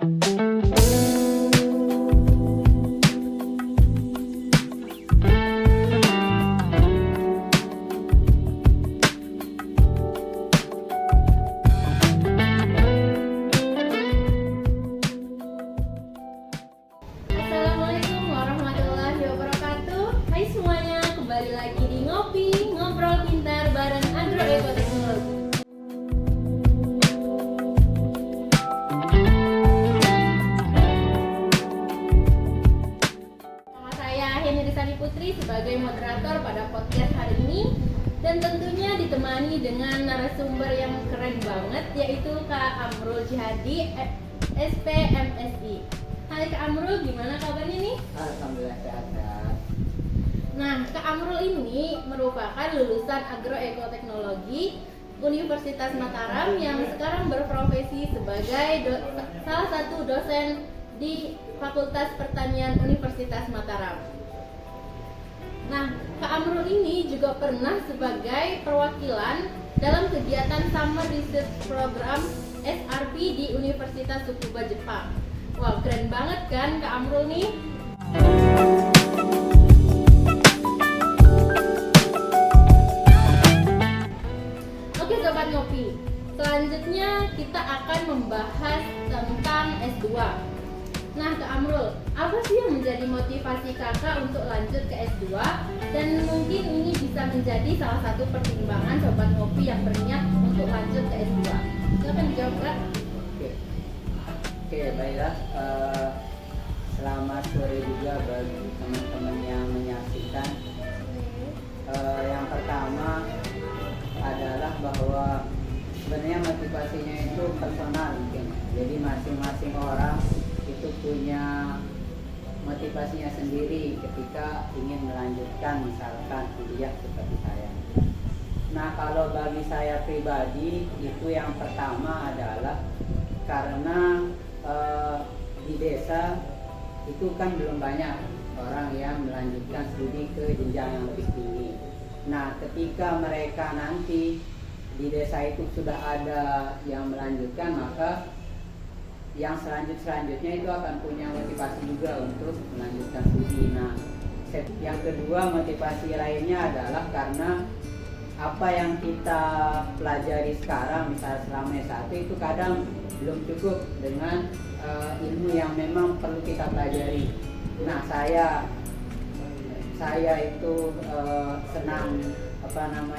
Assalamualaikum warahmatullahi wabarakatuh. Hai semuanya, kembali lagi di Ngopi Ngobrol Pintar bareng Agro Eko Teknologi. Nama saya Henry Sani Putri sebagai moderator pada podcast hari ini, dan tentunya ditemani dengan narasumber yang keren banget, yaitu Kak Amrul Jihadi, SPMSI. Hai Kak Amrul, gimana kabarnya nih? Alhamdulillah sehat-sehat. Nah, Kak Amrul ini merupakan lulusan Agroekoteknologi Universitas Mataram yang sekarang berprofesi sebagai salah satu dosen di Fakultas Pertanian Universitas Mataram. Nah, Kak Amrul ini juga pernah sebagai perwakilan dalam kegiatan Summer Research Program SRP di Universitas Tsukuba, Jepang. Wow, keren banget kan Kak Amrul nih? Oke Sobat Ngopi, selanjutnya kita akan membahas tentang S2. Nah Kak Amrul, apa sih yang menjadi motivasi kakak untuk lanjut ke S2? Dan mungkin ini bisa menjadi salah satu pertimbangan Sobat Ngopi yang berniat untuk lanjut ke S2. Silakan dijawab Kak. Oke, baiklah. Selamat sore juga bagi teman-teman yang menyaksikan. Yang pertama adalah bahwa sebenarnya motivasinya itu personal mungkin. Jadi masing-masing orang itu punya motivasinya sendiri ketika ingin melanjutkan misalkan kuliah seperti saya. Nah, kalau bagi saya pribadi itu yang pertama adalah karena di desa itu kan belum banyak orang yang melanjutkan studi ke jenjang yang lebih tinggi. Nah, ketika mereka nanti di desa itu sudah ada yang melanjutkan, maka yang selanjutnya itu akan punya motivasi juga untuk melanjutkan studi. Nah, yang kedua motivasi lainnya adalah karena apa yang kita pelajari sekarang, misalnya selama S1 itu kadang belum cukup dengan ilmu yang memang perlu kita pelajari. Nah, saya itu senang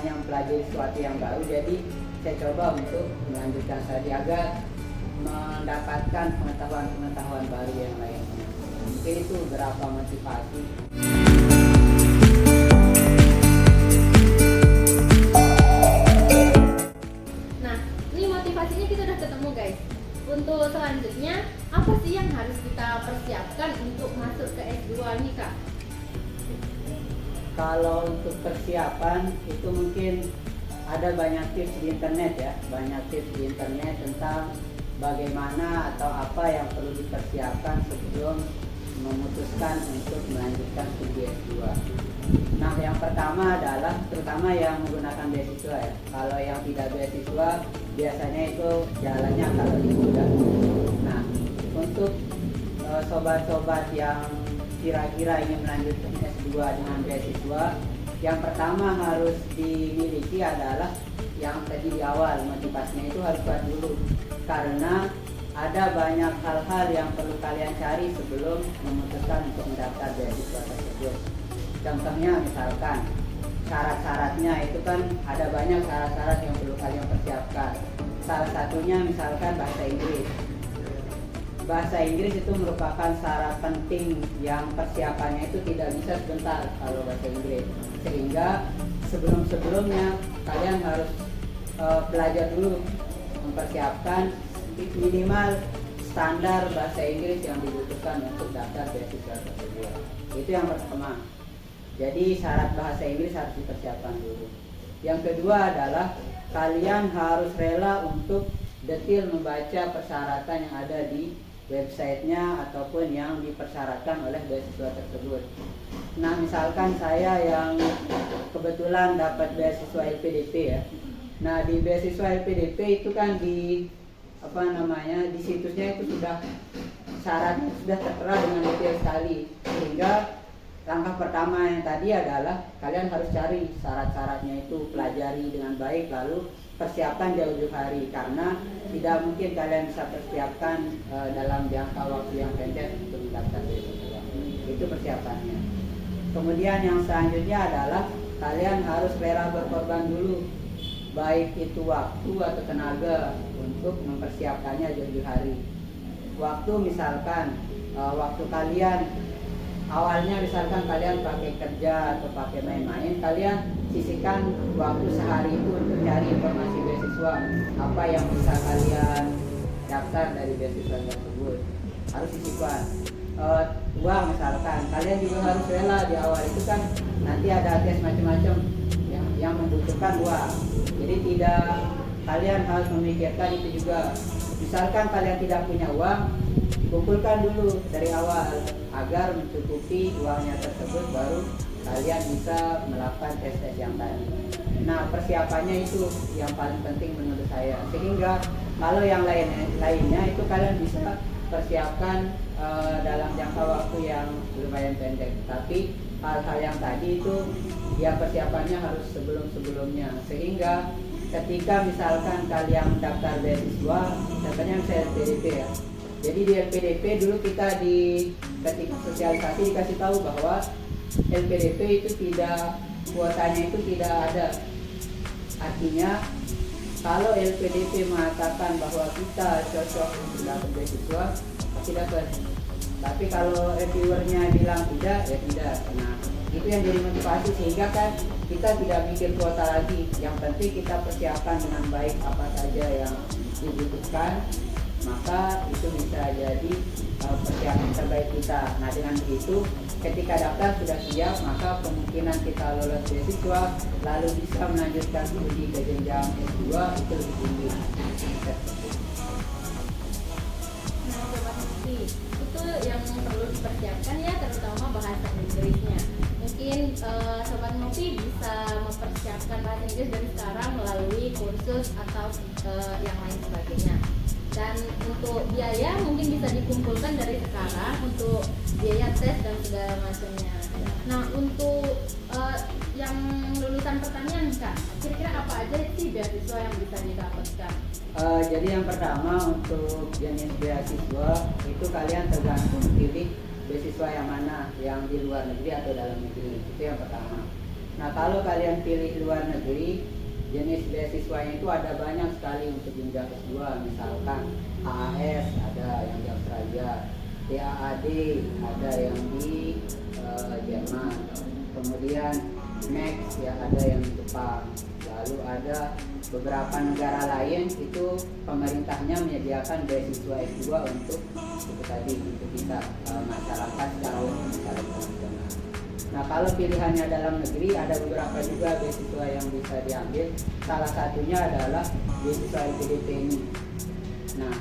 mempelajari sesuatu yang baru, jadi saya coba untuk melanjutkan studi agar mendapatkan pengetahuan baru yang lainnya. Mungkin itu beberapa motivasi. Nah, ini motivasinya kita udah ketemu guys. Untuk selanjutnya, apa sih yang harus kita persiapkan untuk masuk ke S2 ini Kak? Kalau untuk persiapan itu mungkin ada banyak tips di internet ya, banyak tips di internet tentang bagaimana atau apa yang perlu dipersiapkan sebelum memutuskan untuk melanjutkan studi S2. Nah, yang pertama adalah terutama yang menggunakan beasiswa ya. Kalau yang tidak beasiswa biasanya itu jalannya akan lebih mudah. Nah, untuk sobat-sobat yang kira-kira ingin melanjutkan S2 dengan beasiswa, yang pertama harus dimiliki adalah yang tadi di awal, motivasinya itu harus kuat dulu. Karena ada banyak hal-hal yang perlu kalian cari sebelum memutuskan untuk mendaftar beasiswa tersebut. Contohnya misalkan syarat-syaratnya itu kan ada banyak syarat-syarat yang perlu kalian persiapkan. Salah satunya misalkan bahasa Inggris. Bahasa Inggris itu merupakan syarat penting yang persiapannya itu tidak bisa sebentar kalau bahasa Inggris. Sehingga sebelum-sebelumnya kalian harus belajar dulu, mempersiapkan minimal standar bahasa Inggris yang dibutuhkan untuk daftar beasiswa tersebut. Itu yang pertama. Jadi syarat bahasa Inggris harus dipersiapkan dulu. Yang kedua adalah kalian harus rela untuk detail membaca persyaratan yang ada di websitenya ataupun yang dipersyaratkan oleh beasiswa tersebut. Nah, misalkan saya yang kebetulan dapat beasiswa LPDP ya. Nah, di beasiswa LPDP itu kan di situsnya itu sudah syaratnya sudah tertera dengan detail sekali, sehingga langkah pertama yang tadi adalah kalian harus cari syarat-syaratnya itu, pelajari dengan baik, lalu persiapkan jauh-jauh hari, karena tidak mungkin kalian bisa persiapkan dalam jangka waktu yang pendek untuk mendaftar beasiswa. Itu persiapannya. Kemudian yang selanjutnya adalah kalian harus rela berkorban dulu, baik itu waktu atau tenaga untuk mempersiapkannya jauh-jauh hari. Waktu misalkan waktu kalian awalnya misalkan kalian pakai kerja atau pakai main-main, kalian sisihkan waktu sehari itu untuk cari informasi beasiswa, apa yang bisa kalian daftar dari beasiswa tersebut, harus sisihkan. Uang misalkan, kalian juga harus rela di awal itu kan nanti ada tes macam-macam yang membutuhkan uang, jadi tidak kalian harus memikirkan itu juga. Misalkan kalian tidak punya uang, kumpulkan dulu dari awal agar mencukupi uangnya tersebut, baru kalian bisa melakukan tes-tes yang tadi. Nah, persiapannya itu yang paling penting menurut saya, sehingga kalau yang lainnya itu kalian bisa persiapkan dalam jangka waktu yang lumayan pendek. Tapi hal-hal yang tadi itu ya persiapannya harus sebelum-sebelumnya, sehingga ketika misalkan kalian daftar beasiswa, contohnya misalnya LPDP ya. Jadi di LPDP dulu kita ketika sosialisasi dikasih tahu bahwa LPDP itu kuotanya itu tidak ada. Artinya kalau LPDP mengatakan bahwa kita cocok untuk dapat beasiswa, pasti dapat. Tapi kalau reviewernya bilang tidak, ya tidak. Nah, itu yang jadi motivasi, sehingga kan kita tidak mikir kuota lagi. Yang penting kita persiapkan dengan baik apa saja yang dibutuhkan, maka itu bisa jadi persiapan terbaik kita. Nah, dengan begitu ketika daftar sudah siap, maka kemungkinan kita lolos beasiswa lalu bisa melanjutkan studi ke jenjang S2 itu lebih tinggi. Nah, Sobat Mufi, itu yang perlu dipersiapkan ya, terutama bahasa Inggrisnya. Mungkin Sobat Mufi bisa mempersiapkan bahasa Inggris dari sekarang melalui kursus atau yang lain sebagainya. Dan untuk biaya mungkin bisa dikumpulkan dari sekarang untuk biaya tes dan segala macamnya. Nah, untuk yang lulusan pertanian Kak, kira-kira apa aja sih beasiswa yang bisa didapatkan? Jadi yang pertama untuk jenis beasiswa itu kalian tergantung pilih beasiswa yang mana, yang di luar negeri atau dalam negeri, itu yang pertama. Nah, kalau kalian pilih luar negeri, jenis beasiswanya itu ada banyak sekali untuk jenjang S2, misalkan AAS ada yang di Australia, TAAD ada yang di Jerman, kemudian Max ya ada yang di Jepang, lalu ada beberapa negara lain itu pemerintahnya menyediakan beasiswa S2 untuk itu tadi, untuk kita masyarakat secara umum, secara internasional. Nah, kalau pilihannya dalam negeri ada beberapa juga beasiswa yang bisa diambil. Salah satunya adalah beasiswa LPDP ini. Nah,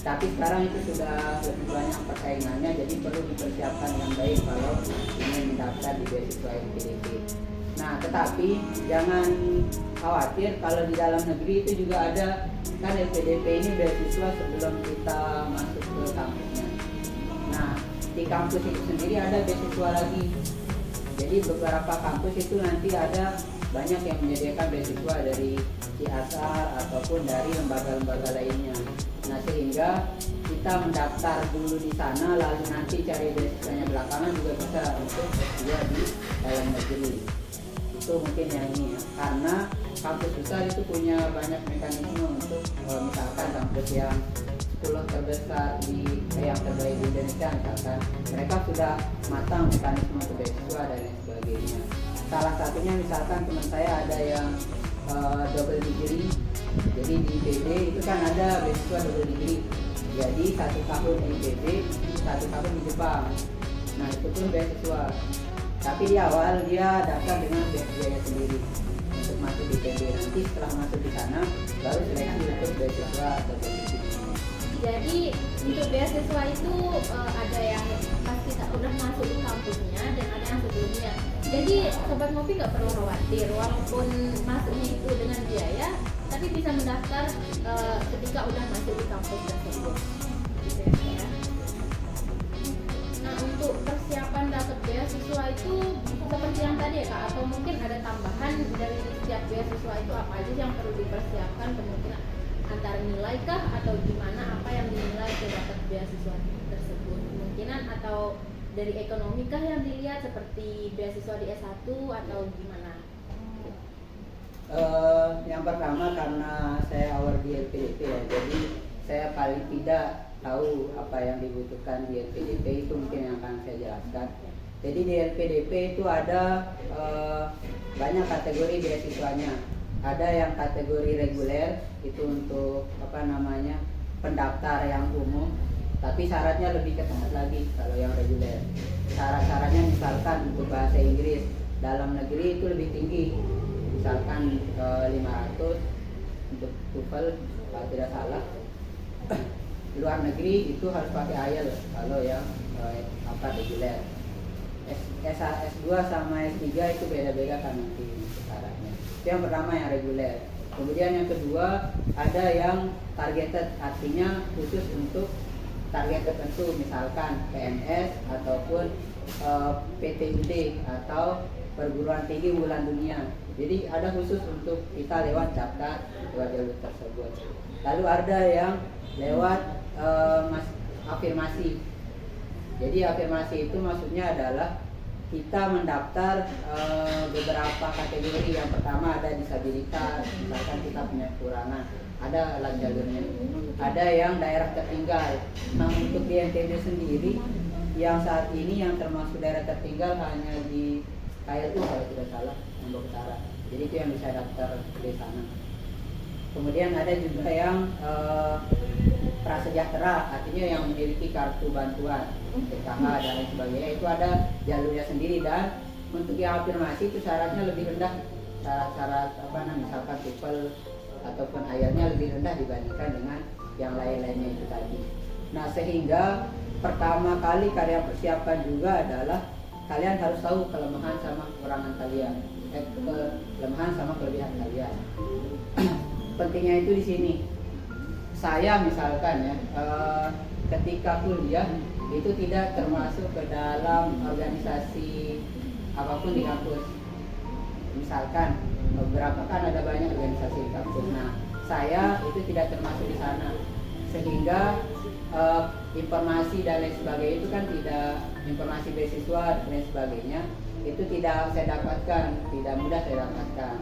tapi sekarang itu sudah lebih banyak persaingannya, jadi perlu dipersiapkan dengan baik kalau ingin mendaftar di beasiswa LPDP. Nah, tetapi jangan khawatir kalau di dalam negeri itu juga ada, kan LPDP ini beasiswa sebelum kita masuk ke kampusnya. Nah, di kampus itu sendiri ada beasiswa lagi. Jadi beberapa kampus itu nanti ada banyak yang menyediakan beasiswa dari CSR ataupun dari lembaga-lembaga lainnya. Nah, sehingga kita mendaftar dulu di sana, lalu nanti cari beasiswanya belakangan juga bisa untuk S2 di dalam negeri. Itu mungkin yang ini ya, karena kampus besar itu punya banyak mekanisme untuk misalkan kampus yang 10 terbesar yang terbaik di Indonesia, misalkan mereka sudah matang mekanisme untuk beasiswa dan lain sebagainya. Salah satunya misalkan teman saya ada yang double degree, jadi di IPB itu kan ada beasiswa double degree, jadi 1 tahun di IPB, 1 tahun di Jepang. Nah, itu pun beasiswa, tapi di awal dia daftar dengan biaya sendiri untuk masuk di IPB. Nanti setelah masuk di sana baru seleksi untuk beasiswa atau beasiswa. Jadi untuk beasiswa itu ada yang pas kita udah masuk di kampusnya dan ada yang sebelumnya. Jadi Sobat Ngopi nggak perlu khawatir, walaupun masuknya itu dengan biaya, tapi bisa mendaftar ketika udah masuk di kampus tersebut. Gitu ya. aja sih yang perlu dipersiapkan, kemungkinan antara nilai kah atau gimana, apa yang dinilai untuk dapat beasiswa tersebut, kemungkinan atau dari ekonomi kah yang dilihat seperti beasiswa di S1 atau gimana? Yang pertama karena saya awal di LPDP ya, jadi saya paling tidak tahu apa yang dibutuhkan di LPDP, itu mungkin yang akan saya jelaskan. Jadi di LPDP itu ada banyak kategori beasiswanya. Ada yang kategori reguler, itu untuk pendaftar yang umum, tapi syaratnya lebih ketat lagi kalau yang reguler. Syarat-syaratnya misalkan untuk bahasa Inggris dalam negeri itu lebih tinggi, misalkan 500 untuk TOEFL kalau tidak salah. Luar negeri itu harus pakai IELTS kalau yang reguler. S2 sama S3 itu beda-beda kan nanti syaratnya. Itu yang pertama yang reguler. Kemudian yang kedua ada yang targeted, artinya khusus untuk target tertentu, misalkan PNS ataupun PTUD atau perguruan tinggi unggulan dunia. Jadi ada khusus untuk kita lewat daftar lewat jalur tersebut. Lalu ada yang lewat afirmasi. Jadi afirmasi itu maksudnya adalah kita mendaftar beberapa kategori. Yang pertama ada disabilitas, misalkan kita punya kekurangan, ada jalurnya. Ada yang daerah tertinggal. Nah untuk di NTB sendiri yang saat ini yang termasuk daerah tertinggal hanya di KLU kalau tidak salah, Lombok Utara. Jadi itu yang bisa daftar di sana. Kemudian ada juga yang prasejahtera, artinya yang memiliki kartu bantuan PKH dan lain sebagainya, itu ada jalurnya sendiri. Dan untuk yang afirmasi itu syaratnya lebih rendah, syarat misalkan TOEFL ataupun IELTS-nya lebih rendah dibandingkan dengan yang lain-lainnya itu tadi. Nah sehingga pertama kali kalian persiapkan juga adalah kalian harus tahu kelemahan sama kekurangan kalian, kelemahan sama kelebihan kalian. Pentingnya itu di sini. Saya misalkan ya, ketika kuliah itu tidak termasuk ke dalam organisasi apapun di kampus. Misalkan beberapa kan ada banyak organisasi di kampus. Nah, saya itu tidak termasuk di sana. Sehingga informasi dan lain sebagainya itu kan tidak, informasi beasiswa dan lain sebagainya itu tidak saya dapatkan, tidak mudah saya dapatkan.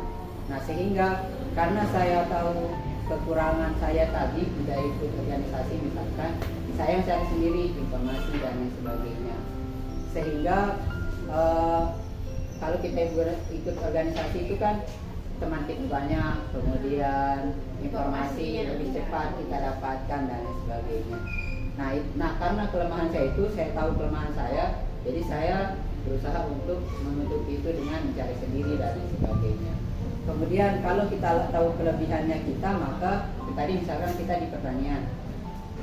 Nah, sehingga karena saya tahu kekurangan saya tadi tidak ikut organisasi misalkan, saya yang cari sendiri informasi dan lain sebagainya. Sehingga kalau kita ikut organisasi itu kan teman kita banyak, kemudian informasi lebih cepat kita dapatkan dan lain sebagainya. Nah karena kelemahan saya itu, saya tahu kelemahan saya, jadi saya berusaha untuk menutupi itu dengan mencari sendiri dan lain sebagainya. Kemudian kalau kita tahu kelebihannya kita, maka tadi misalkan kita di pertanian,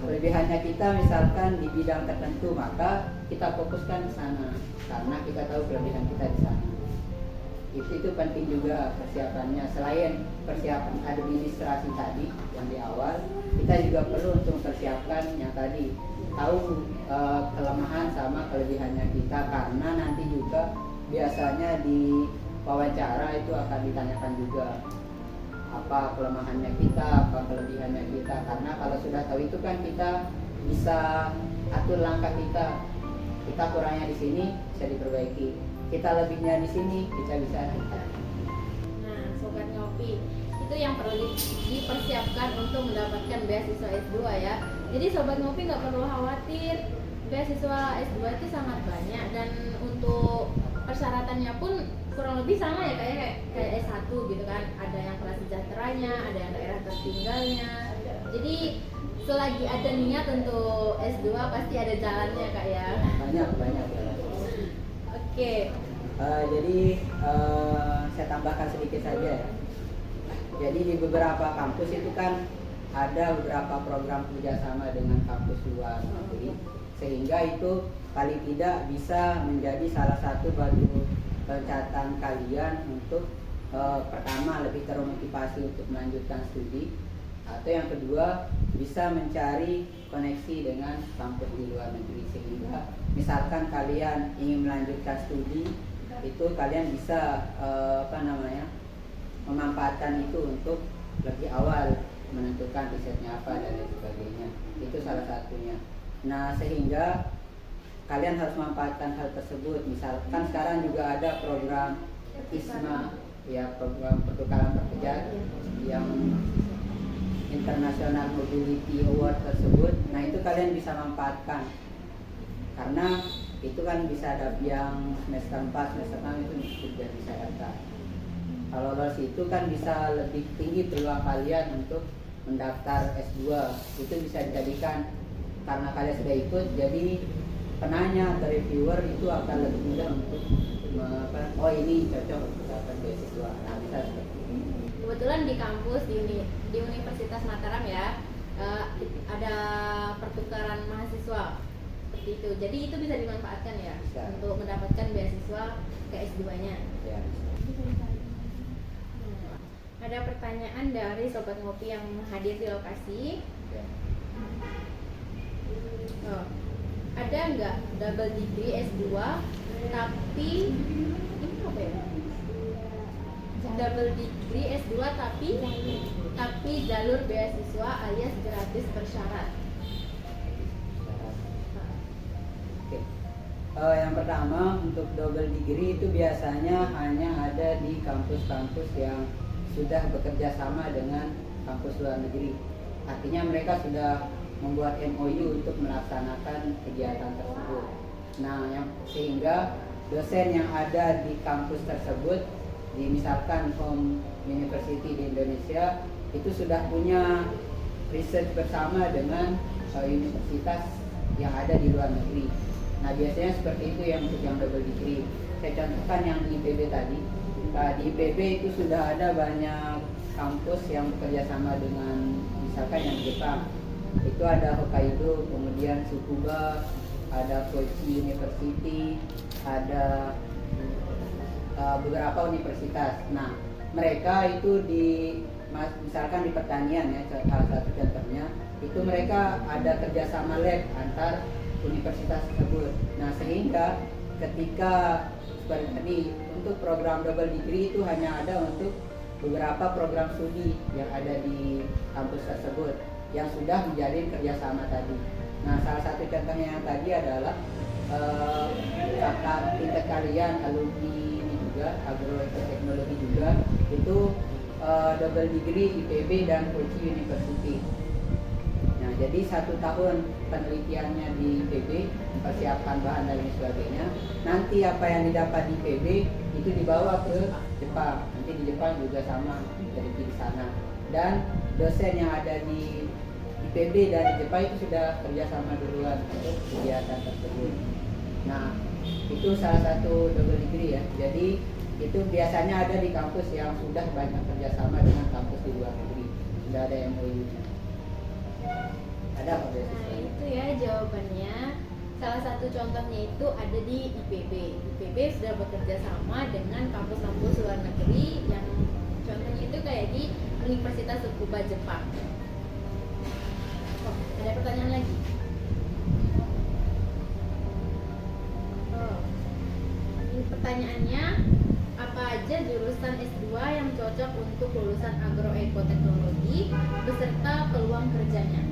kelebihannya kita misalkan di bidang tertentu, maka kita fokuskan ke sana karena kita tahu kelebihan kita di sana. Itu penting juga persiapannya. Selain persiapan administrasi tadi yang di awal, kita juga perlu untuk mempersiapkan yang tadi, tahu kelemahan sama kelebihannya kita, karena nanti juga biasanya di wawancara itu akan ditanyakan juga apa kelemahannya kita, apa kelebihannya kita. Karena kalau sudah tahu itu kan kita bisa atur langkah kita. Kita kurangnya di sini bisa diperbaiki, kita lebihnya di sini kita bisa. Nah, Sobat Ngopi, itu yang perlu dipersiapkan untuk mendapatkan beasiswa S2 ya. Jadi Sobat Ngopi nggak perlu khawatir, beasiswa S2 itu sangat banyak, dan untuk persyaratannya pun kurang lebih sama ya kayak S1 gitu kan. Ada yang prasejahteranya, ada yang daerah tertinggalnya. Jadi selagi ada niat untuk S2 pasti ada jalannya Kak ya. Banyak ya. Oke. Jadi saya tambahkan sedikit saja ya. Jadi di beberapa kampus itu kan ada beberapa program kerjasama dengan kampus luar negeri, sehingga itu paling tidak bisa menjadi salah satu batu loncatan kalian untuk pertama lebih termotivasi untuk melanjutkan studi, atau yang kedua bisa mencari koneksi dengan kampus di luar negeri, sehingga misalkan kalian ingin melanjutkan studi itu kalian bisa memanfaatkan itu untuk lebih awal menentukan risetnya apa dan lain sebagainya. Itu salah satunya. Nah, sehingga kalian harus memanfaatkan hal tersebut. Misalkan sekarang juga ada program ISMA, ya, program pertukaran pekerja yang International Mobility Award tersebut. Nah, itu kalian bisa manfaatkan karena itu kan bisa ada yang semester 4, semester 6 itu sudah bisa daftar. Kalau lolos itu kan bisa lebih tinggi peluang kalian untuk mendaftar S2. Itu bisa dijadikan karena kalian sudah ikut, jadi penanya atau reviewer itu akan lebih mudah untuk oh ini cocok untuk dapat beasiswa. Nah, bisa seperti ini. Kebetulan di kampus di Universitas Mataram ya, ada pertukaran mahasiswa seperti itu. Jadi itu bisa dimanfaatkan ya Bisa. untuk mendapatkan beasiswa ke S2-nya. Ya. Ada pertanyaan dari Sobat Ngopi yang hadir di lokasi. Ya. Oh, ada nggak double degree S2 tapi ini apa ya? Double degree S2 tapi jalur beasiswa alias gratis bersyarat. Oke. Yang pertama, untuk double degree itu biasanya hanya ada di kampus-kampus yang sudah bekerja sama dengan kampus luar negeri. Artinya mereka sudah membuat MOU untuk melaksanakan kegiatan tersebut. Nah, sehingga dosen yang ada di kampus tersebut, di misalkan home university di Indonesia, itu sudah punya riset bersama dengan universitas yang ada di luar negeri. Nah, biasanya seperti itu yang untuk yang double degree. Saya contohkan yang di IPB tadi. Di IPB itu sudah ada banyak kampus yang bekerja sama dengan misalkan yang Jepang. Itu ada Hokkaido, kemudian Tsukuba, ada Kochi University, ada beberapa universitas. Nah, mereka itu misalkan di pertanian ya, salah satu contohnya, itu mereka ada kerjasama lab antar universitas tersebut. Nah, sehingga ketika seperti tadi untuk program double degree itu hanya ada untuk beberapa program studi yang ada di kampus tersebut yang sudah menjalin kerjasama tadi. Nah, salah satu contohnya yang tadi adalah kakak tingkat kalian alumni ini juga agroteknologi juga itu double degree IPB dan Kochi University. Nah, jadi 1 tahun penelitiannya di IPB, mempersiapkan bahan dan lain sebagainya. Nanti apa yang didapat di IPB itu dibawa ke Jepang. Nanti di Jepang juga sama, teliti di sana. Dan dosen yang ada di IPB dan di Jepang itu sudah kerjasama duluan untuk kegiatan tersebut. Nah, itu salah satu double degree ya. Jadi itu biasanya ada di kampus yang sudah banyak kerjasama dengan kampus di luar negeri. Sudah ada MOU-nya. Ada apa beasiswa? Nah, itu ya jawabannya. Salah satu contohnya itu ada di IPB. IPB sudah bekerja sama dengan kampus-kampus luar negeri yang contohnya itu kayak di Universitas Tsukuba Jepang. Oh, ada pertanyaan lagi? Oh, ini pertanyaannya, apa aja jurusan S2 yang cocok untuk lulusan agroekoteknologi beserta peluang kerjanya?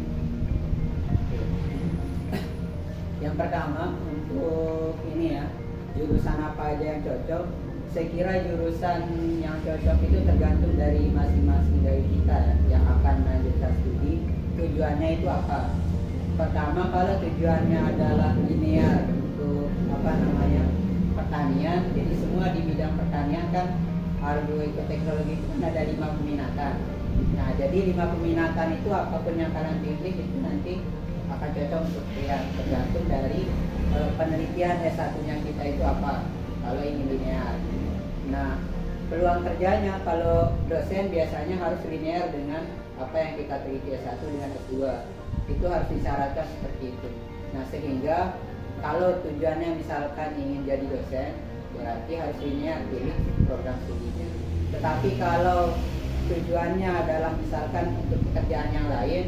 Yang pertama untuk ini ya, jurusan apa aja yang cocok. Saya kira jurusan yang cocok itu tergantung dari masing-masing dari kita ya, yang akan melanjutkan studi. Tujuannya itu apa? Pertama, kalau tujuannya adalah linear untuk pertanian, jadi semua di bidang pertanian kan agroekoteknologi itu kan ada 5 peminatan. Nah, jadi 5 peminatan itu apapun yang kalian pilih itu nanti akan cocok untuk ya, tergantung dari penelitian S1-nya kita itu apa, kalau ini linear. Nah, peluang kerjanya kalau dosen biasanya harus linear dengan apa yang kita teliti S1 dengan S2. Itu harus disyaratkan seperti itu. Nah, sehingga kalau tujuannya misalkan ingin jadi dosen, berarti harus linear pilih program studinya. Tetapi kalau tujuannya adalah misalkan untuk pekerjaan yang lain,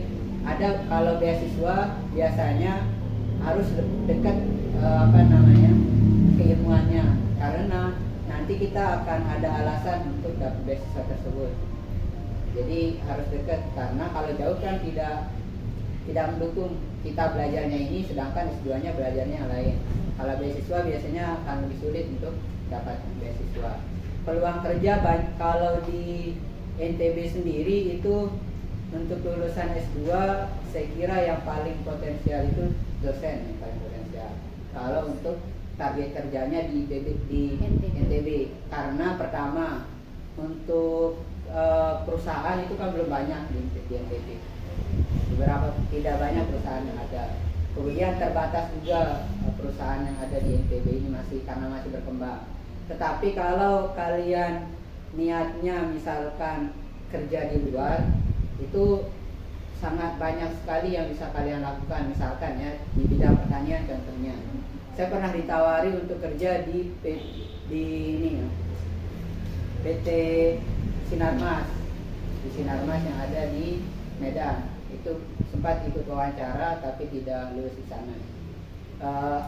ada kalau beasiswa biasanya harus dekat keilmuannya, karena nanti nanti kita akan ada alasan untuk dapat beasiswa tersebut. Jadi harus dekat, karena kalau jauh kan tidak mendukung kita belajarnya ini, sedangkan S2-nya belajarnya yang lain. Kalau beasiswa biasanya akan lebih sulit untuk dapat beasiswa. Peluang kerja kalau di NTB sendiri itu untuk lulusan S2 saya kira yang paling potensial itu dosen yang paling potensial. Kalau untuk target kerjanya di NTB, karena pertama untuk perusahaan itu kan belum banyak di NTB. Beberapa, tidak banyak perusahaan yang ada. Kemudian terbatas juga perusahaan yang ada di NTB ini karena masih berkembang. Tetapi kalau kalian niatnya misalkan kerja di luar, itu sangat banyak sekali yang bisa kalian lakukan. Misalkan ya di bidang pertanian contohnya, saya pernah ditawari untuk kerja di PT Sinarmas, di Sinarmas yang ada di Medan. Itu sempat ikut wawancara tapi tidak lulus di sana.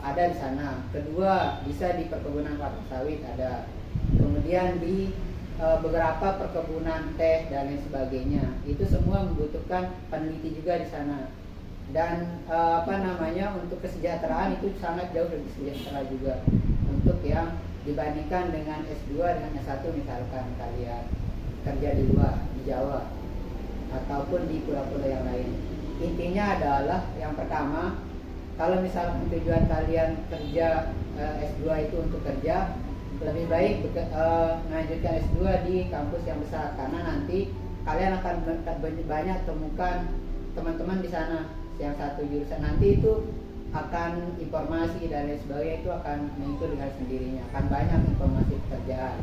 Ada di sana. Kedua, bisa di perkebunan kelapa sawit ada. Kemudian di beberapa perkebunan teh dan lain sebagainya. Itu semua membutuhkan peneliti juga di sana. Dan untuk kesejahteraan itu sangat jauh lebih sejahtera juga untuk yang dibandingkan dengan S2 dengan S1 misalkan kalian kerja di luar, di Jawa ataupun di pulau-pulau yang lain. Intinya adalah yang pertama, kalau misalkan tujuan kalian kerja S2 itu untuk kerja, lebih baik melanjutkan S2 di kampus yang besar, karena nanti kalian akan banyak temukan teman-teman di sana yang satu jurusan. Nanti itu akan informasi dan lain sebagainya itu akan mengikut dengan sendirinya, akan banyak informasi pekerjaan.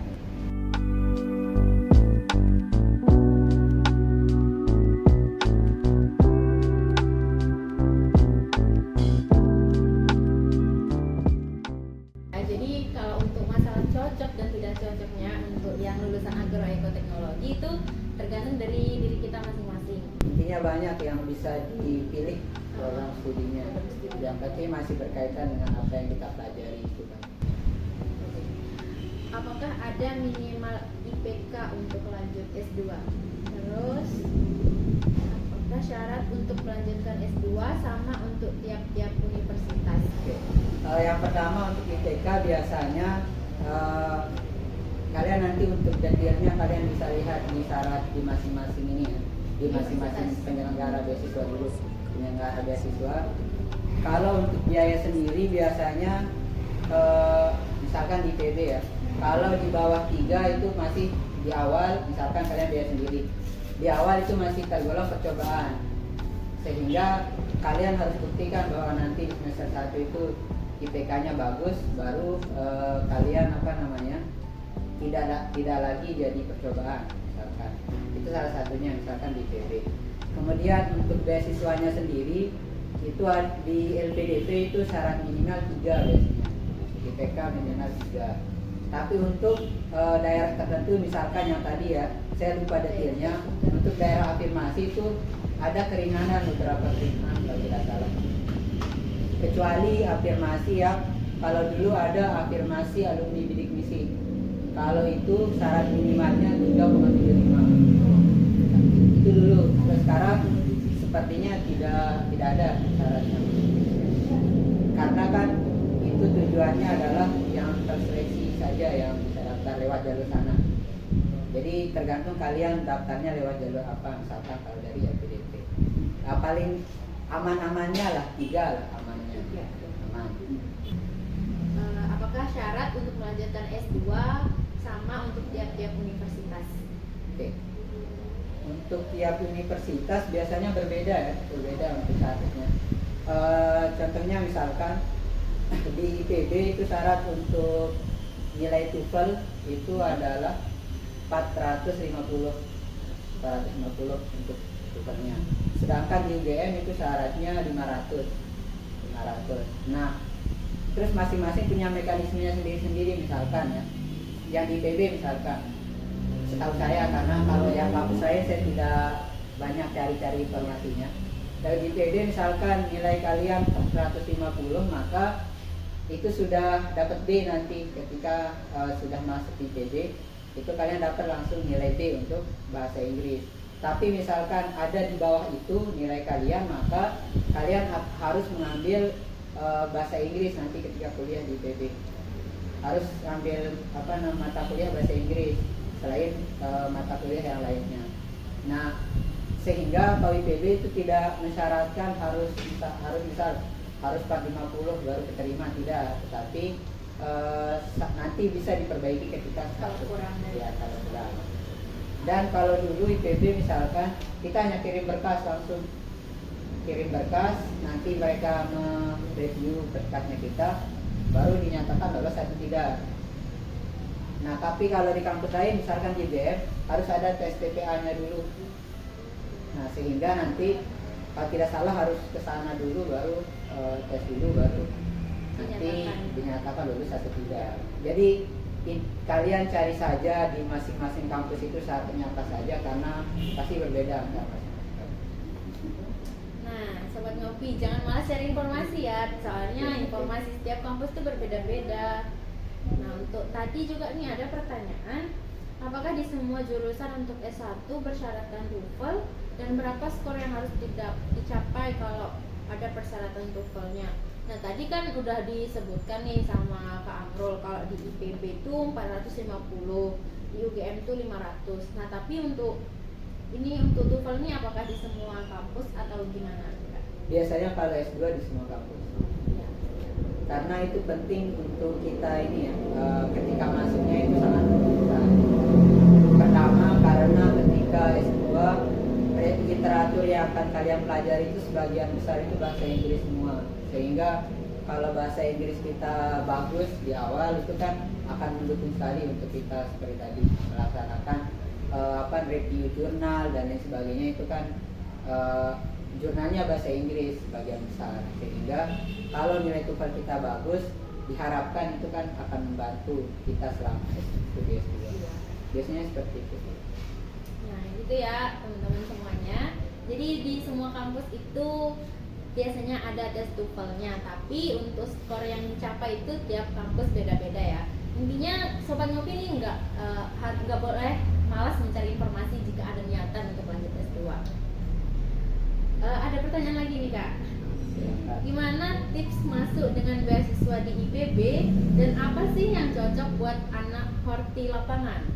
Jadi kalau untuk masalah cocok dan tidak cocoknya untuk yang lulusan agroekoteknologi itu tergantung dari diri kita masing-masing. Intinya banyak yang bisa dipilih program studinya, yang penting masih berkaitan dengan apa yang kita pelajari itu kan. Apakah ada minimal IPK untuk lanjut S2? Terus apakah syarat untuk melanjutkan S2 sama untuk tiap-tiap universitas? Oke. Yang pertama untuk IPK biasanya kalian nanti untuk detailnya kalian bisa lihat di syarat di masing-masing ini ya, di masing-masing penyelenggara beasiswa dulu, penyelenggara beasiswa. Kalau untuk biaya sendiri biasanya misalkan di PB ya, kalau di bawah 3 itu masih di awal, misalkan kalian biaya sendiri, di awal itu masih tergolong percobaan, sehingga kalian harus buktikan bahwa nanti di semester 1 itu IPK-nya bagus, baru kalian tidak lagi jadi percobaan misalkan. Itu salah satunya misalkan di PB. Kemudian untuk beasiswanya sendiri itu di LPDP itu syarat minimal 3 biasanya, IPK minimal 3. Tapi untuk daerah tertentu misalkan yang tadi ya, saya lupa detailnya, untuk daerah afirmasi itu ada keringanan, beberapa keringanan kalau tidak salah. Kecuali afirmasi ya, kalau dulu ada afirmasi alumni bidik misi, kalau itu syarat minimalnya 3,75. Itu dulu. Terus sekarang sepertinya tidak ada syaratnya, karena kan itu tujuannya adalah yang terseleksi saja yang bisa daftar lewat jalur sana. Jadi tergantung kalian daftarnya lewat jalur apa, misalkan kalau dari LPDP. Paling aman-amannya lah 3 lah amannya. Aman. Apakah syarat untuk melanjutkan S2 sama untuk tiap-tiap universitas? Oke. Untuk tiap universitas biasanya berbeda ya, berbeda untuk syaratnya. Contohnya misalkan di IPB itu syarat untuk nilai TOEFL itu adalah 450 untuk TOEFL-nya. Sedangkan di UGM itu syaratnya 500. Nah, terus masing-masing punya mekanismenya sendiri-sendiri misalkan ya. Yang di IPB misalkan, setahu saya, karena kalau yang kampus saya tidak banyak cari-cari informasinya. Dari IPB misalkan nilai kalian 450, maka itu sudah dapat B nanti ketika sudah masuk di PB, itu kalian dapat langsung nilai B untuk bahasa Inggris. Tapi misalkan ada di bawah itu nilai kalian, maka kalian harus mengambil bahasa Inggris nanti ketika kuliah di PB. Harus ambil mata kuliah bahasa Inggris selain mata kuliah yang lainnya. Nah, sehingga KWPB itu tidak mensyaratkan harus 450 baru diterima, tidak, tetapi nanti bisa diperbaiki ketika Kalau kurang ya, kalau kurang. Dan kalau dulu IPB misalkan kita hanya kirim berkas, langsung kirim berkas, nanti mereka mereview berkasnya kita, baru dinyatakan lolos atau tidak. Nah, tapi kalau di kampus lain misalkan di BM harus ada tes TPA-nya dulu. Nah, sehingga nanti kalau tidak salah harus ke sana dulu, baru tes dulu, baru nanti dinyatakan lulus atau tidak. Jadi kalian cari saja di masing-masing kampus itu syaratnya apa saja, karena pasti berbeda antar masing-masing. Nah, sobat ngopi, jangan malas share informasi ya, soalnya informasi setiap kampus itu berbeda-beda. Nah, untuk tadi juga nih ada pertanyaan, apakah di semua jurusan untuk S1 bersyaratkan TOEFL dan berapa skor yang harus dicapai kalau ada persyaratan TOEFL-nya? Nah, tadi kan udah disebutkan nih sama Kak Amrul, kalau di IPB itu 450, di UGM itu 500. Nah, tapi untuk TOEFL ini apakah di semua kampus atau gimana? Biasanya kalau S2 di semua kampus. Ya. Karena itu penting untuk kita ini ya, ketika masuknya itu sangat penting. Pertama, karena ketika S2 literatur yang akan kalian pelajari itu sebagian besar itu bahasa Inggris semua, sehingga kalau bahasa Inggris kita bagus di awal itu kan akan mendukung sekali untuk kita seperti tadi melaksanakan review jurnal dan lain sebagainya. Itu kan jurnalnya bahasa Inggris sebagian besar, sehingga kalau nilai TOEFL kita bagus, diharapkan itu kan akan membantu kita selama studi S2. Biasanya seperti itu. Nah, itu ya teman-teman semuanya. Jadi di semua kampus itu biasanya ada tes TOEFL-nya, tapi untuk skor yang dicapai itu tiap kampus beda-beda ya. Intinya sobat ngopi ini nggak boleh malas mencari informasi jika ada niatan untuk lanjut S2. Ada pertanyaan lagi nih Kak. Gimana tips masuk dengan beasiswa di IPB dan apa sih yang cocok buat anak horti lapangan?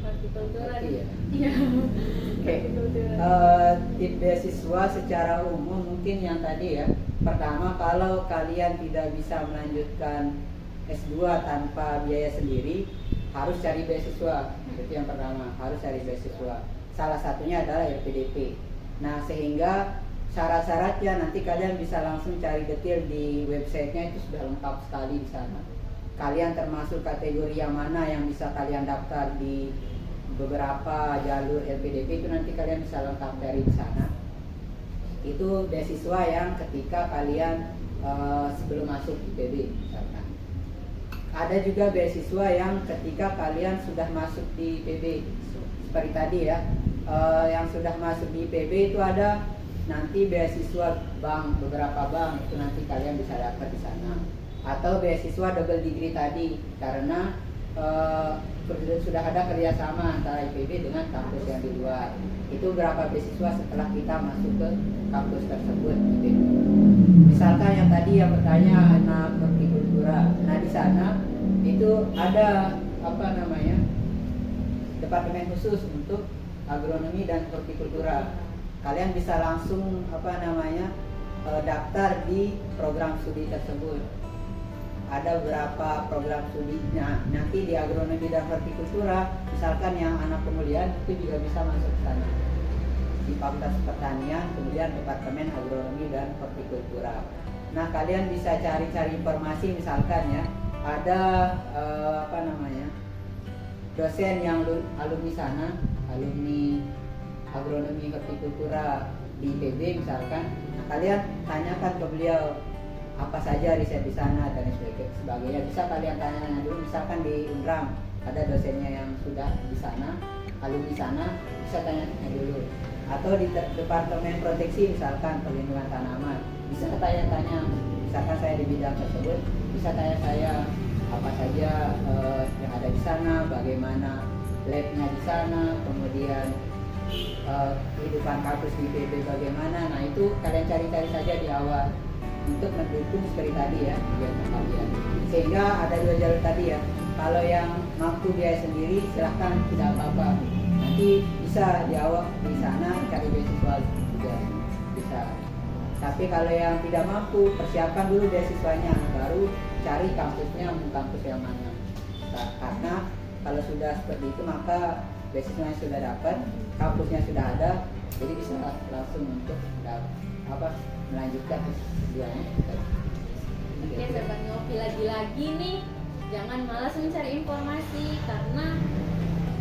Hortikultura. Iya. Oke. Tips beasiswa secara umum mungkin yang tadi ya. Pertama, kalau kalian tidak bisa melanjutkan S2 tanpa biaya sendiri, harus cari beasiswa. Itu yang pertama, harus cari beasiswa. Salah satunya adalah LPDP. Nah, sehingga syarat-syaratnya nanti kalian bisa langsung cari detail di websitenya, itu sudah lengkap sekali di sana. Kalian termasuk kategori yang mana yang bisa kalian daftar di beberapa jalur LPDP, itu nanti kalian bisa lengkap dari di sana. Itu beasiswa yang ketika kalian sebelum masuk IPB misalkan. Ada juga beasiswa yang ketika kalian sudah masuk di IPB, seperti tadi ya. Yang sudah masuk di IPB itu ada nanti beasiswa bank, beberapa bank, itu nanti kalian bisa dapat di sana. Atau beasiswa double degree tadi, karena sudah ada kerjasama antara IPB dengan kampus yang di luar. Itu berapa beasiswa setelah kita masuk ke kampus tersebut gitu. Misalkan yang tadi yang bertanya anak hortikultura, nah di sana itu ada departemen khusus untuk agronomi dan hortikultura. Kalian bisa langsung daftar di program studi tersebut. Ada beberapa program studinya. Nanti di agronomi dan hortikultura, misalkan yang anak pemulihan itu juga bisa masuk ke sana. Di Fakultas Pertanian, kemudian Departemen Agronomi dan Hortikultura. Nah, kalian bisa cari-cari informasi, misalkan ya, ada dosen yang alumni sana, alumni agronomi hortikultura di IPB misalkan. Nah, kalian tanyakan ke beliau apa saja riset di sana dan sebagainya. Bisa kalian tanya dulu, misalkan di Unram ada dosennya yang sudah di sana, alumni sana, bisa tanya dulu. Atau di Departemen Proteksi misalkan perlindungan tanaman, bisa tanya-tanya. Misalkan saya di bidang tersebut bisa tanya saya apa saja yang ada di sana, bagaimana labnya di sana, kemudian kehidupan kampus di IPB bagaimana. Nah itu kalian cari-cari saja di awal untuk mendukung seperti tadi ya kegiatan kalian. Sehingga ada dua jalur tadi ya. Kalau yang mampu biaya sendiri silahkan, tidak apa-apa. Nanti bisa di awal di sana cari beasiswa juga bisa. Tapi kalau yang tidak mampu, persiapkan dulu beasiswanya, baru cari kampusnya, kampus yang mana. Nah, karena kalau sudah seperti itu maka beasiswanya sudah dapat, kampusnya sudah ada, jadi bisa langsung untuk melanjutkan tujuannya. Oke, sobat ngopi, lagi-lagi nih jangan malas mencari informasi, karena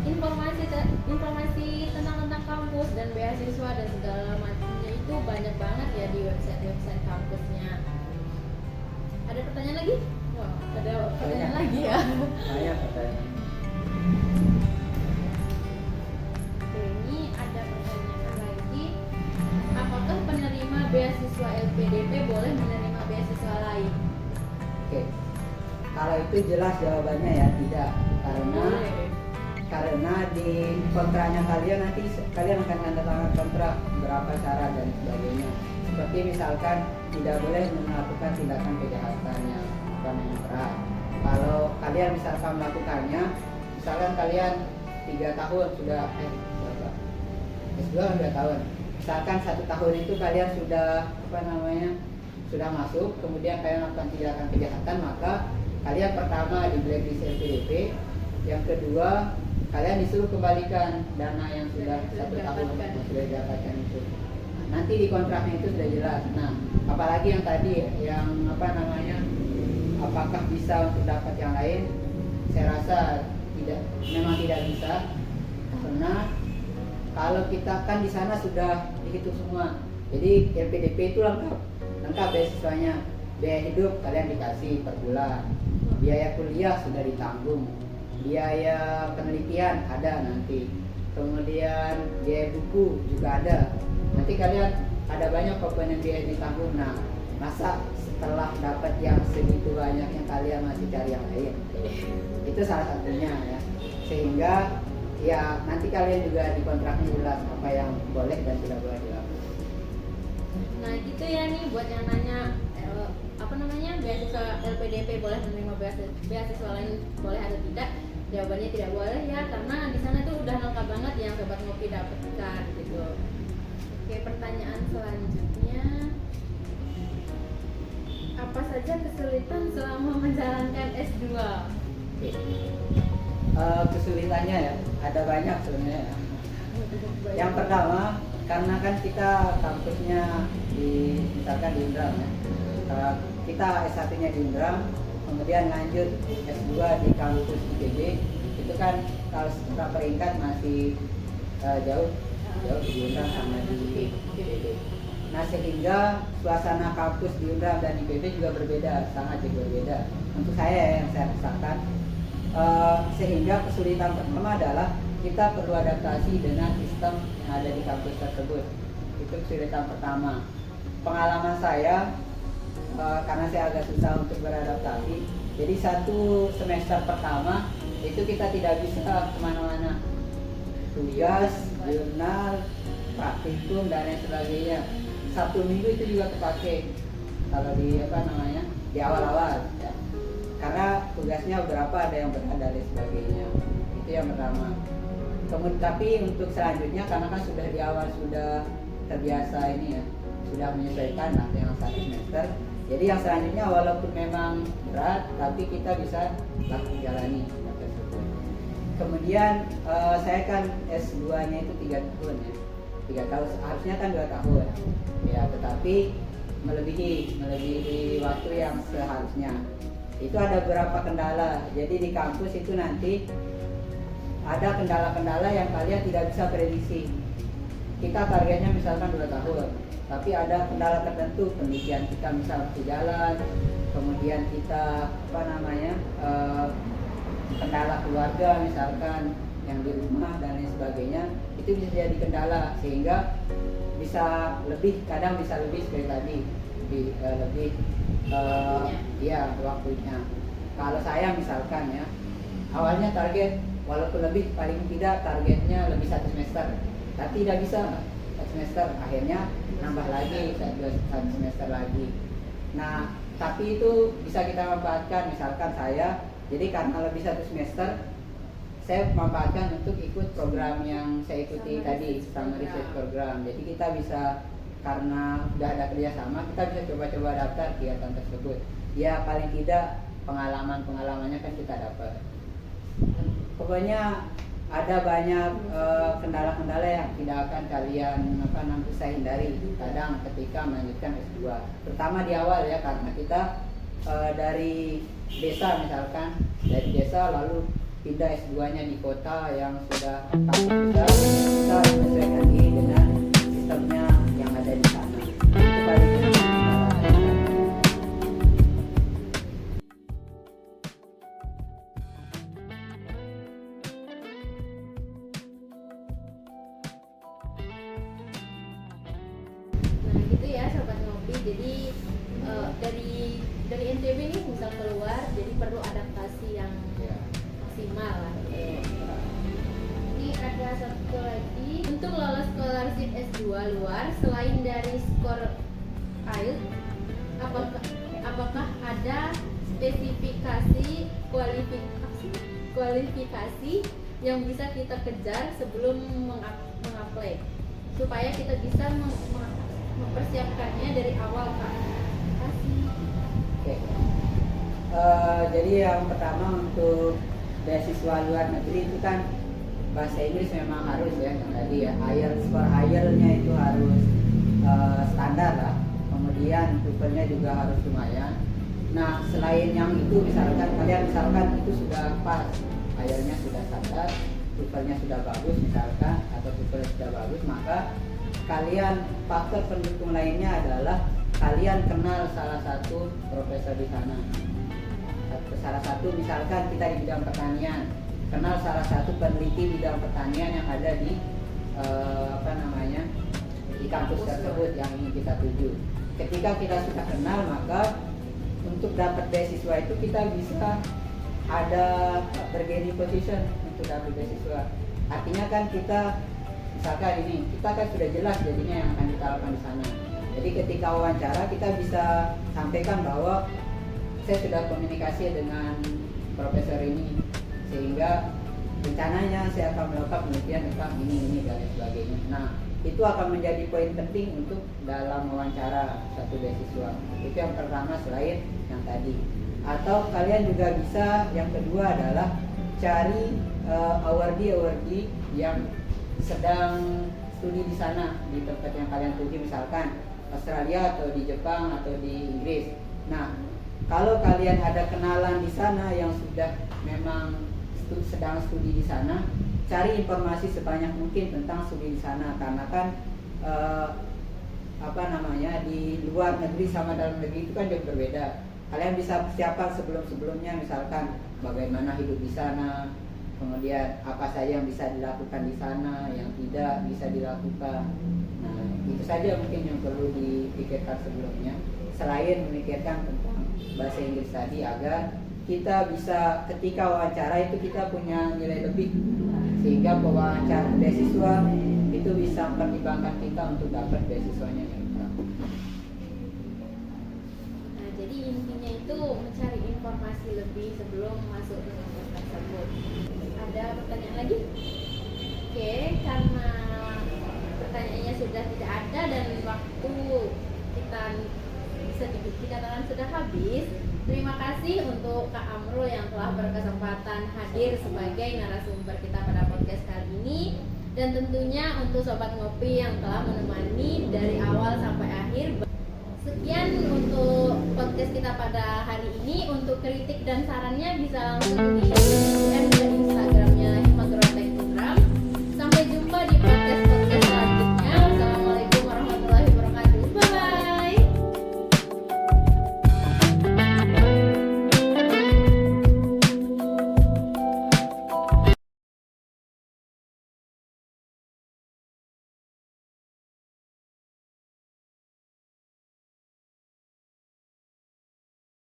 informasi tentang kampus dan beasiswa dan segala macamnya itu banyak banget ya di website kampusnya. Ada pertanyaan lagi? Wah, ada pertanyaan lagi ya. Banyak pertanyaan. Oke, ini ada pertanyaan lagi. Apakah penerima beasiswa LPDP boleh menerima beasiswa lain? Oke. Kalau itu jelas jawabannya ya tidak, karena di kontraknya kalian nanti kalian akan tanda tangan kontrak berapa cara dan sebagainya. Seperti misalkan tidak boleh melakukan tindakan kejahatan yang berat. Kalau kalian misalkan melakukannya, misalkan kalian 3 tahun sudah S2 2 tahun. Misalkan 1 tahun itu kalian sudah sudah masuk, kemudian kalian melakukan tindakan kejahatan, maka kalian pertama di blacklist LPDP, yang kedua kalian disuruh kembalikan dana yang sudah 1 tahun yang sudah didapatkan itu. Nanti di kontraknya itu sudah jelas. Nah, apalagi yang tadi yang apakah bisa untuk dapat yang lain? Saya rasa memang tidak bisa, karena kalau kita kan di sana sudah dihitung semua. Jadi LPDP itu lengkap beasiswanya. Biaya hidup kalian dikasih per bulan, biaya kuliah sudah ditanggung, biaya penelitian ada nanti, kemudian biaya buku juga ada. Nanti kalian ada banyak komponen biaya ditanggung. Nah, masa setelah dapat yang segitu banyaknya kalian masih cari yang lain? Itu salah satunya ya. Sehingga ya nanti kalian juga di kontraknya jelas apa yang boleh dan tidak boleh dilakukan. Nah gitu ya nih buat yang nanya beasiswa LPDP boleh menerima beasiswa lain boleh atau tidak? Jawabannya tidak boleh ya, karena di sana tuh udah lengkap banget yang sobat ngopi dapatkan gitu. Oke, pertanyaan selanjutnya, apa saja kesulitan selama menjalankan S2? Oke. Kesulitannya ya ada banyak sebenarnya. Yang pertama, karena kan kita kampusnya misalkan di Indrang ya. Kita S1-nya di Indrang, kemudian lanjut S2 di kampus IPB, itu kan kalau secara peringkat masih jauh di Indrang sama di IPB. Nah, sehingga suasana kampus di Indrang dan IPB juga berbeda, sangat berbeda. Untuk saya yang saya rasakan, sehingga kesulitan pertama adalah kita perlu adaptasi dengan sistem yang ada di kampus tersebut. Itu kesulitan pertama. Pengalaman saya, karena saya agak susah untuk beradaptasi, jadi 1 semester pertama itu kita tidak bisa kemana-mana, tugas, jurnal, praktikum dan lain sebagainya. Sabtu Minggu itu juga terpakai kalau di di awal-awal ya. Karena tugasnya berapa, ada yang berat dan lain sebagainya. Itu yang pertama. Kemudian tapi untuk selanjutnya, karena kan sudah di awal sudah terbiasa ini ya, sudah menyesuaikan yang 1 semester. Jadi yang selanjutnya walaupun memang berat, tapi kita bisa langsung jalani. Kemudian saya kan S2-nya itu 3 tahun ya. 3 tahun, harusnya kan 2 tahun. Ya, tetapi melebihi waktu yang seharusnya. Itu ada beberapa kendala. Jadi di kampus itu nanti ada kendala-kendala yang kalian tidak bisa prediksi. Kita targetnya misalkan 2 tahun, tapi ada kendala tertentu, penelitian kita misal jalan, kemudian kita kendala keluarga misalkan yang di rumah dan lain sebagainya, itu bisa jadi kendala sehingga bisa lebih, kadang bisa lebih seperti tadi, lebih Iya, waktunya. Kalau saya misalkan ya, awalnya target walaupun lebih, paling tidak targetnya lebih 1 semester, tapi tidak bisa 1 semester, akhirnya nambah lagi 1 semester lagi. Nah, tapi itu bisa kita manfaatkan. Misalkan saya, jadi karena lebih 1 semester, saya manfaatkan untuk ikut program yang saya ikuti tadi, sama research program. Jadi kita bisa, karena sudah ada kerjasama, kita bisa coba-coba daftar kegiatan tersebut. Ya paling tidak pengalamannya kan kita dapat. Pokoknya ada banyak kendala-kendala yang tidak akan kalian bisa hindari kadang ketika melanjutkan S2. Terutama di awal ya, karena kita dari desa misalkan, dari desa lalu pindah S2-nya di kota yang sudah kampus besar, kita menyesuaikan diri dengan sistemnya yang ada di sana. Itu paling Nah gitu ya sobat ngopi. Jadi dari NTB ini misal keluar, jadi perlu adaptasi yang maksimal lah. Ini ada satu lagi, untuk lolos scholarship S2 luar selain dari skor IELTS, apakah ada spesifikasi kualifikasi yang bisa kita kejar sebelum mengapply supaya kita bisa mempersiapkannya dari awal, Kak? Oke. Jadi yang pertama untuk beasiswa luar negeri itu kan bahasa Inggris memang harus ya, yang tadi ya, IELTS, skor IELTS-nya itu harus standar lah. Kemudian TOEFL-nya juga harus lumayan. Nah selain yang itu, kalian misalkan itu sudah pas, IELTS-nya sudah standar, TOEFL-nya sudah bagus misalkan, atau TOEFL sudah bagus, maka kalian, faktor pendukung lainnya adalah kalian kenal salah satu profesor di sana. Salah satu misalkan kita di bidang pertanian, kenal salah satu peneliti bidang pertanian yang ada di di kampus tersebut yang ingin kita tuju. Ketika kita sudah kenal, maka untuk dapat beasiswa itu kita bisa ada bargaining position untuk dapat beasiswa. Artinya kan kita, misalkan ini, kita kan sudah jelas jadinya yang akan kita lakukan di sana. Jadi ketika wawancara kita bisa sampaikan bahwa saya sudah komunikasi dengan profesor ini, sehingga rencananya saya akan melakukan penelitian tentang ini dan sebagainya. Nah, itu akan menjadi poin penting untuk dalam wawancara satu beasiswa. Itu yang pertama selain yang tadi. Atau kalian juga bisa, yang kedua adalah cari awardee yang sedang studi di sana, di tempat yang kalian tuju, misalkan Australia atau di Jepang atau di Inggris. Nah, kalau kalian ada kenalan di sana yang sudah memang sedang studi di sana, cari informasi sebanyak mungkin tentang studi di sana, karena kan di luar negeri sama dalam negeri itu kan jauh berbeda. Kalian bisa persiapan sebelum-sebelumnya, misalkan bagaimana hidup di sana, kemudian apa saja yang bisa dilakukan di sana, yang tidak bisa dilakukan. Nah, itu saja mungkin yang perlu dipikirkan sebelumnya, selain memikirkan tentang bahasa Inggris tadi, agar kita bisa ketika wawancara itu kita punya nilai lebih, sehingga pewawancara beasiswa itu bisa mempertimbangkan kita untuk dapat beasiswanya. Nah, jadi intinya itu mencari informasi lebih sebelum masuk ke kampus tersebut. Ada pertanyaan lagi? Oke, karena pertanyaannya sudah tidak ada dan waktu kita bisa dikatakan sudah habis. Terima kasih untuk Kak Amrul yang telah berkesempatan hadir sebagai narasumber kita pada podcast kali ini, dan tentunya untuk Sobat Ngopi yang telah menemani dari awal sampai akhir. Sekian untuk podcast kita pada hari ini. Untuk kritik dan sarannya bisa langsung di